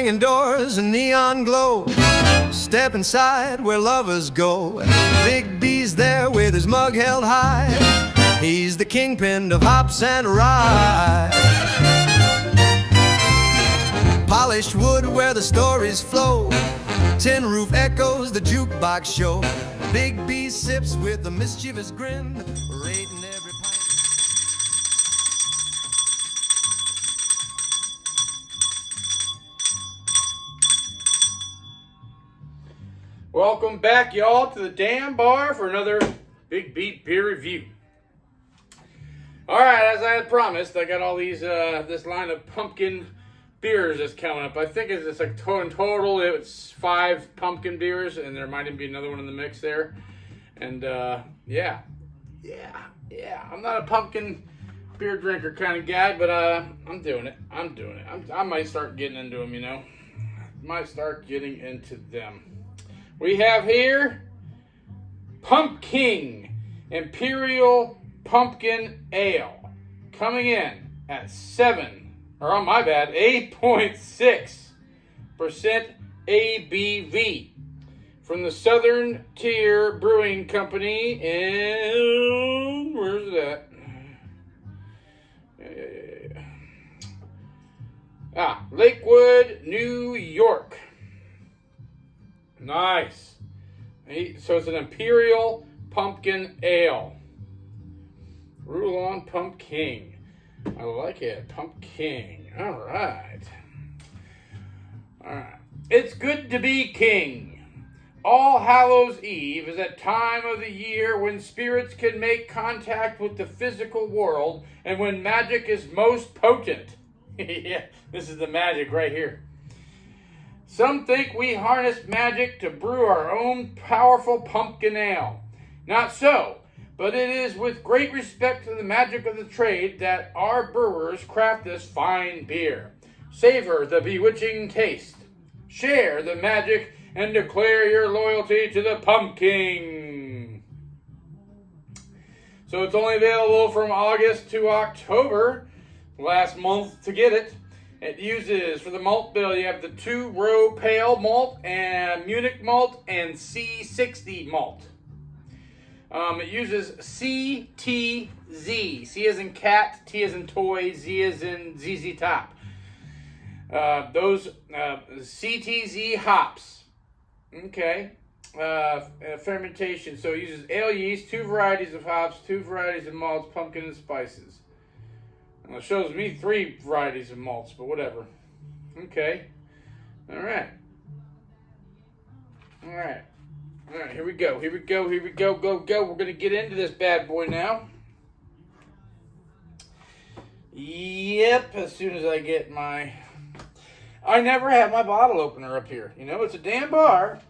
swinging doors and neon glow. Step inside where lovers go. Big B's there with his mug held high. He's the kingpin of hops and rye. Polished wood where the stories flow. Tin roof echoes the jukebox show. Big B sips with a mischievous grin, rating every pint. Welcome back, y'all, to the damn bar for another Big Beat beer review. All right, as I had promised, I got all these this line of pumpkin beers that's coming up. I think it's like in total it's 5 pumpkin beers, and there might even be another one in the mix there. And yeah, I'm not a pumpkin beer drinker kind of guy, but I'm doing it. I might start getting into them, you know. Might start getting into them. We have here Pumking Imperial Pumpkin Ale coming in at 8.6% ABV from the Southern Tier Brewing Company in, where's that? Lakewood, New York. Nice. So it's an Imperial Pumpkin Ale. Rule on Pumking. I like it. Pumking. All right. It's good to be king. All Hallows Eve is a time of the year when spirits can make contact with the physical world and when magic is most potent. Yeah, this is the magic right here. Some think we harness magic to brew our own powerful pumpkin ale. Not so, but it is with great respect to the magic of the trade that our brewers craft this fine beer. Savor the bewitching taste. Share the magic and declare your loyalty to the pumpkin. So it's only available from August to October, last month to get it. It uses, for the malt bill, you have the 2-row pale malt and Munich malt and C60 malt. It uses CTZ. C as in cat, T as in toy, Z as in ZZ Top. Those CTZ hops. Okay. Fermentation. So it uses ale yeast, 2 varieties of hops, 2 varieties of malts, pumpkin, and spices. Well, it shows me 3 varieties of malts, but whatever. Okay. All right. Here we go. Go. We're going to get into this bad boy now. Yep. As soon as I get my... I never have my bottle opener up here. You know, it's a damn bar,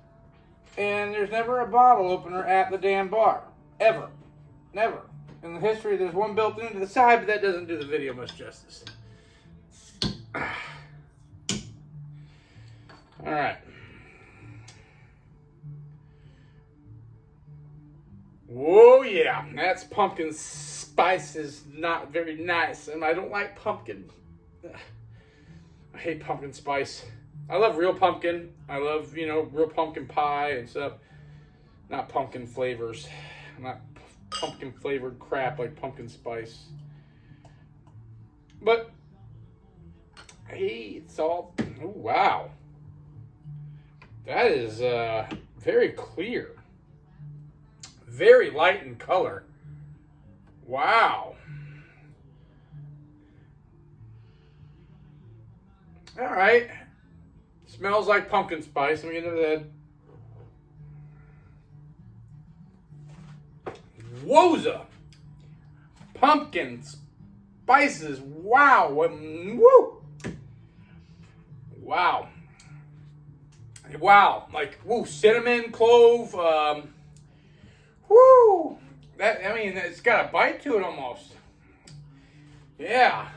and there's never a bottle opener at the damn bar. Ever. Never. In the history, there's one built into the side, but that doesn't do the video much justice. All right. Whoa, yeah. That's pumpkin spice is not very nice, and I don't like pumpkin. I hate pumpkin spice. I love real pumpkin. I love, real pumpkin pie and stuff. Not pumpkin flavors. Not pumpkin flavored crap like pumpkin spice. But hey, it's all, oh wow, that is very clear, very light in color. Wow. All right, smells like pumpkin spice. Let me get into that. Woza! Pumpkin spices. Wow. Woo! Wow. Wow. Like, woo, cinnamon, clove. Woo! It's got a bite to it almost. Yeah.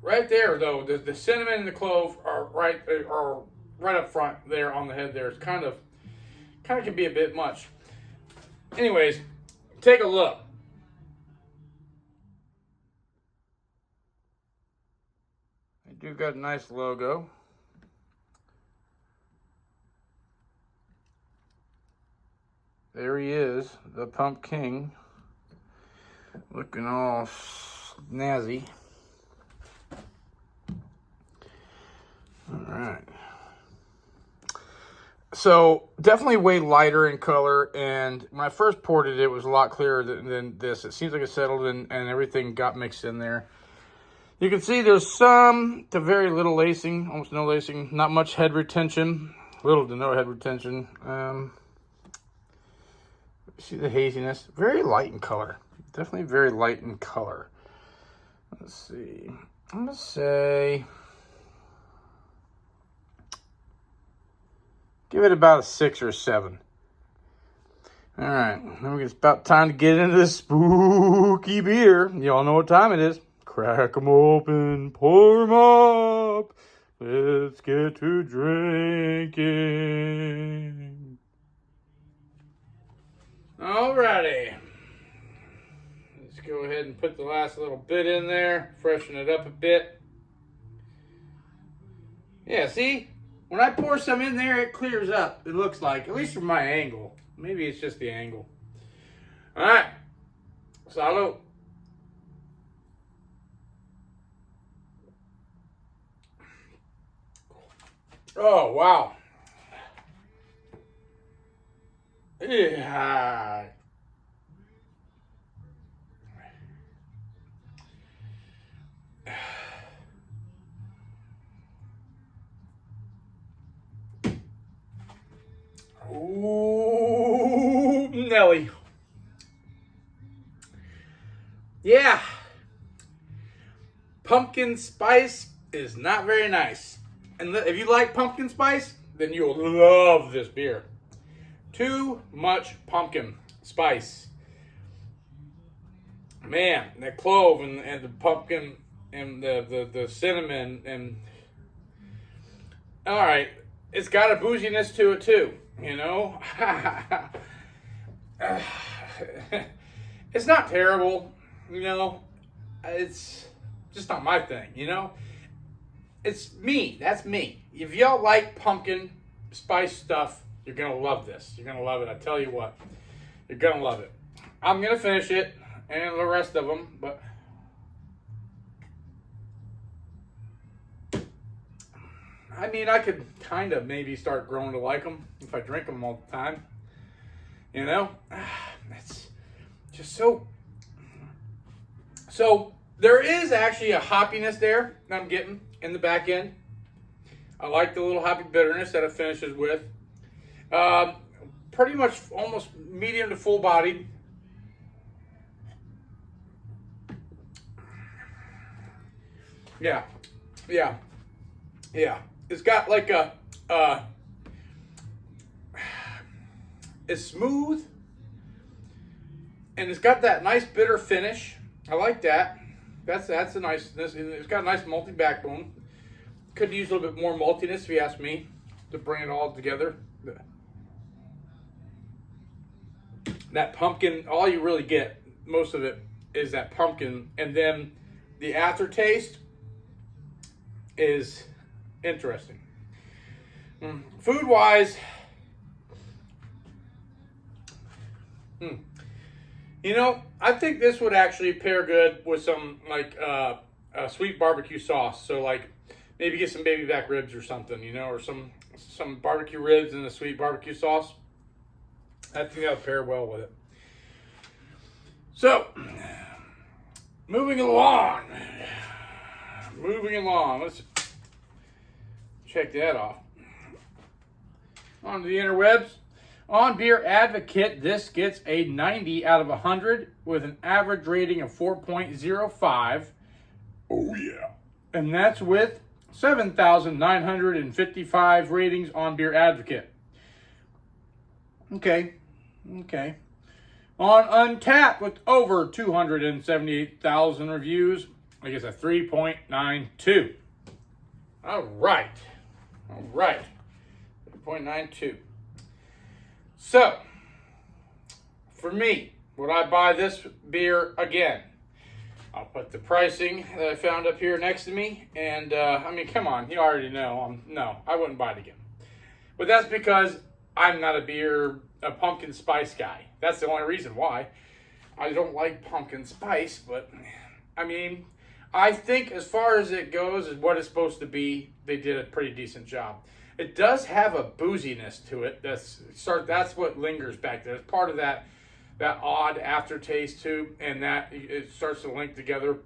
Right there, though, the cinnamon and the clove are right up front there on the head there. It's kind of can be a bit much. Anyways, take a look. I do got a nice logo. there he is, the Pumking, looking all snazzy. All right. So definitely way lighter in color, and when I first poured it, it was a lot clearer than this. It seems like it settled in, and everything got mixed in there. You can see there's some to very little lacing, almost no lacing, not much head retention, little to no head retention. See the haziness, very light in color, definitely very light in color. Let's see, I'm gonna say, give it about a 6 or a 7. All right, it's about time to get into this spooky beer. Y'all know what time it is. Crack them open, pour them up. Let's get to drinking. Alrighty. Let's go ahead and put the last little bit in there, freshen it up a bit. Yeah, see? When I pour some in there, it clears up, it looks like, at least from my angle. Maybe it's just the angle. Alright. Salud. Oh, wow. Yeah. Ooh, Nelly. Yeah. Pumpkin spice is not very nice. And if you like pumpkin spice, then you'll love this beer. Too much pumpkin spice. Man, that clove and the pumpkin and the cinnamon and... Alright, it's got a bouginess to it too, you know? It's not terrible, you know? It's just not my thing, you know? It's me. That's me. If y'all like pumpkin spice stuff, you're going to love this. You're going to love it. I tell you what. You're going to love it. I'm going to finish it and the rest of them, but I mean, I could kind of maybe start growing to like them if I drink them all the time. You know? It's just so... So, there is actually a hoppiness there that I'm getting in the back end. I like the little hoppy bitterness that it finishes with. Pretty much almost medium to full bodied. Yeah. It's got like it's smooth. And it's got that nice bitter finish. I like that. That's a nice. It's got a nice malty backbone. Could use a little bit more maltiness, if you ask me, to bring it all together. That pumpkin, all you really get, most of it, is that pumpkin, and then the aftertaste is interesting. Food-wise, you know, I think this would actually pair good with some like sweet barbecue sauce. So like maybe get some baby back ribs or something, you know, or some barbecue ribs and a sweet barbecue sauce. I think that would pair well with it. So, moving along. Let's check that off. On to the interwebs. On Beer Advocate, this gets a 90 out of 100 with an average rating of 4.05. Oh, yeah. And that's with 7,955 ratings on Beer Advocate. Okay. On Untapped, with over 278,000 reviews, I guess a 3.92. All right. 3.92. So, for me, would I buy this beer again? I'll put the pricing that I found up here next to me. And, I mean, come on. You already know. No, I wouldn't buy it again. But that's because I'm not a beer a pumpkin spice guy. That's the only reason why. I don't like pumpkin spice, but I mean, I think as far as it goes, as what it's supposed to be, they did a pretty decent job. It does have a booziness to it. That's what lingers back there. It's part of that odd aftertaste too, and that it starts to link together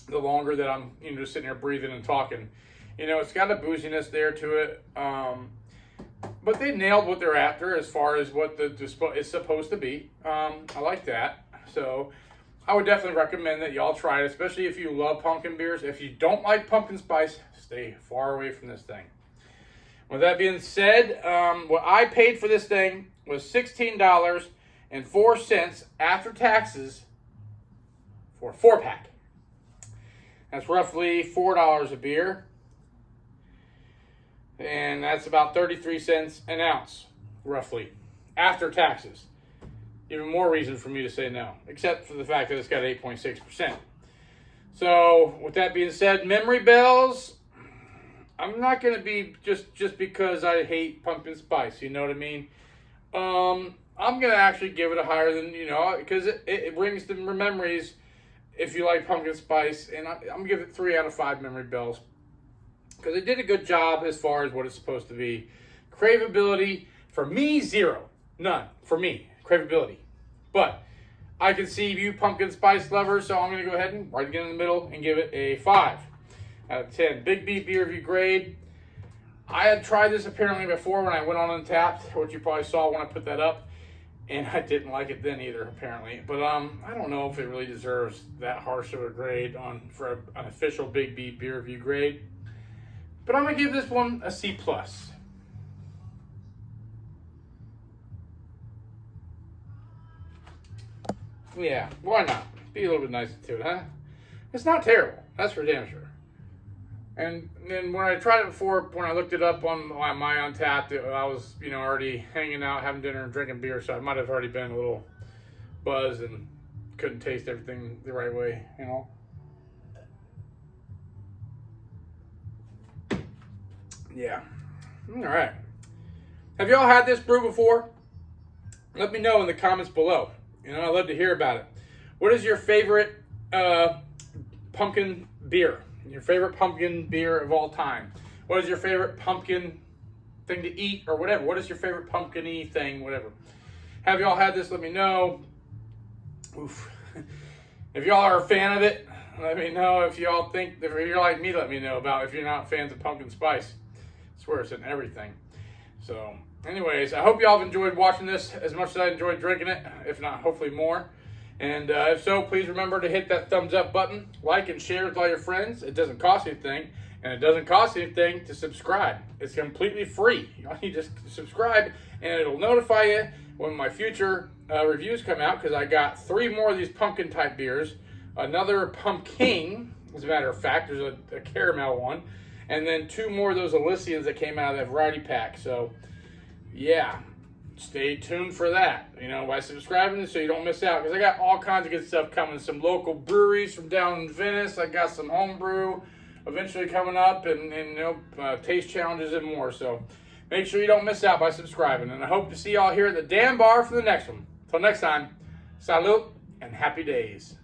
the longer that I'm just sitting here breathing and talking. It's got a booziness there to it. But they nailed what they're after as far as what it's supposed to be. I like that. So I would definitely recommend that y'all try it, especially if you love pumpkin beers. If you don't like pumpkin spice, stay far away from this thing. With that being said, what I paid for this thing was $16.04 after taxes for a 4-pack. That's roughly $4 a beer. And that's about 33 cents an ounce, roughly, after taxes. Even more reason for me to say no, except for the fact that it's got 8.6%. So, with that being said, memory bells, I'm not going to be just because I hate pumpkin spice, you know what I mean? I'm going to actually give it a higher than, because it brings the memories if you like pumpkin spice, and I'm going to give it 3 out of 5 memory bells. Because it did a good job as far as what it's supposed to be. Craveability, for me, 0. None. For me, craveability. But I can see you pumpkin spice lovers, so I'm going to go ahead and right again in the middle and give it a 5 out of 10. Big B beer review grade. I had tried this apparently before when I went on Untapped, which you probably saw when I put that up. And I didn't like it then either, apparently. But I don't know if it really deserves that harsh of a grade for an official Big B beer review grade. But I'm going to give this one a C+. Yeah, why not? Be a little bit nicer to it, huh? It's not terrible. That's for damn sure. And then when I tried it before, when I looked it up on my Untapped, I was, already hanging out, having dinner and drinking beer, so I might have already been a little buzzed and couldn't taste everything the right way, Yeah. All right. Have y'all had this brew before? Let me know in the comments below. I'd love to hear about it. What is your favorite pumpkin beer? Your favorite pumpkin beer of all time? What is your favorite pumpkin thing to eat or whatever? What is your favorite pumpkin-y thing, whatever? Have y'all had this? Let me know. Oof. If y'all are a fan of it, let me know. If y'all think, if you're like me, let me know about if you're not fans of pumpkin spice. I swear it's in everything. So, anyways, I hope y'all have enjoyed watching this as much as I enjoyed drinking it. If not, hopefully more. And if so, please remember to hit that thumbs up button, like and share with all your friends. It doesn't cost anything, and it doesn't cost anything to subscribe. It's completely free. You just subscribe, and it'll notify you when my future reviews come out, because I got 3 more of these pumpkin type beers, another Pumking, as a matter of fact, there's a caramel one, and then 2 more of those Elysians that came out of that variety pack. So, yeah. Stay tuned for that, by subscribing so you don't miss out. Because I got all kinds of good stuff coming. Some local breweries from down in Venice. I got some homebrew eventually coming up, and taste challenges and more. So make sure you don't miss out by subscribing. And I hope to see y'all here at the Dan Bar for the next one. Till next time, salute and happy days.